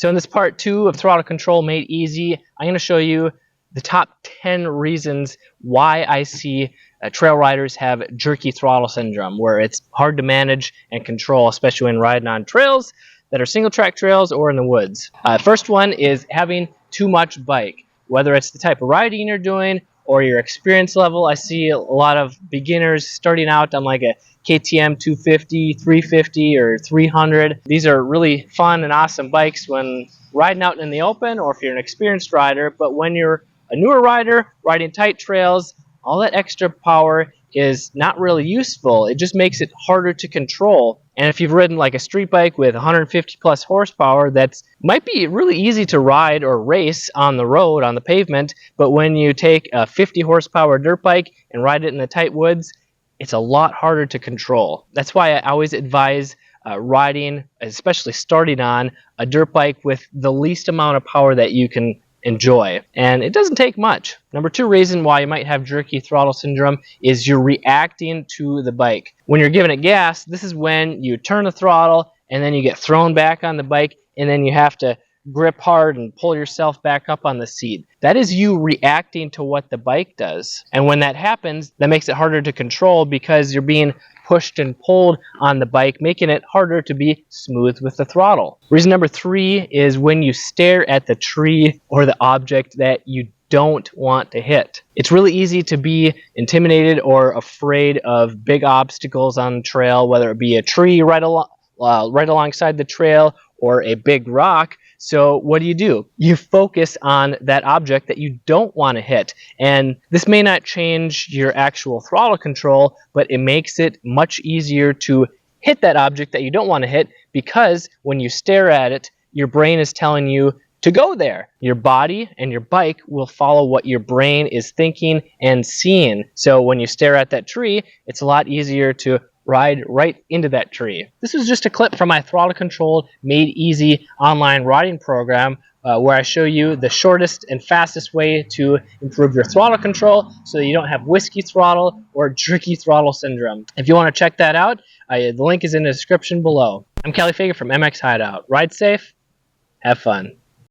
So in this part 2 of throttle control made easy, I'm going to show you the top 10 reasons why I see trail riders have jerky throttle syndrome, where it's hard to manage and control, especially when riding on trails that are single track trails or in the woods. First one is having too much bike, whether it's the type of riding you're doing or your experience level. I see a lot of beginners starting out on like a KTM 250, 350, or 300. These are really fun and awesome bikes when riding out in the open or if you're an experienced rider, but when you're a newer rider riding tight trails, all that extra power is not really useful. It just makes it harder to control. And if you've ridden like a street bike with 150 plus horsepower, that's might be really easy to ride or race on the road, on the pavement, but when you take a 50 horsepower dirt bike and ride it in the tight woods, it's a lot harder to control. That's why I always advise riding, especially starting on a dirt bike with the least amount of power that you can enjoy. And it doesn't take much. Number 2 reason why you might have jerky throttle syndrome is you're reacting to the bike. When you're giving it gas, this is when you turn the throttle and then you get thrown back on the bike and then you have to grip hard and pull yourself back up on the seat. That is you reacting to what the bike does. And when that happens, that makes it harder to control because you're being pushed and pulled on the bike, making it harder to be smooth with the throttle. Reason number 3 is when you stare at the tree or the object that you don't want to hit. It's really easy to be intimidated or afraid of big obstacles on the trail, whether it be a tree right alongside the trail or a big rock. So what do? You focus on that object that you don't want to hit. And this may not change your actual throttle control, but it makes it much easier to hit that object that you don't want to hit, because when you stare at it, your brain is telling you to go there. Your body and your bike will follow what your brain is thinking and seeing. So when you stare at that tree, it's a lot easier to ride right into that tree. This was just a clip from my throttle controlled made easy online riding program where I show you the shortest and fastest way to improve your throttle control so that you don't have whiskey throttle or jerky throttle syndrome. If you want to check that out, the link is in the description below. I'm Kelly Fager from MX Hideout. Ride safe, have fun.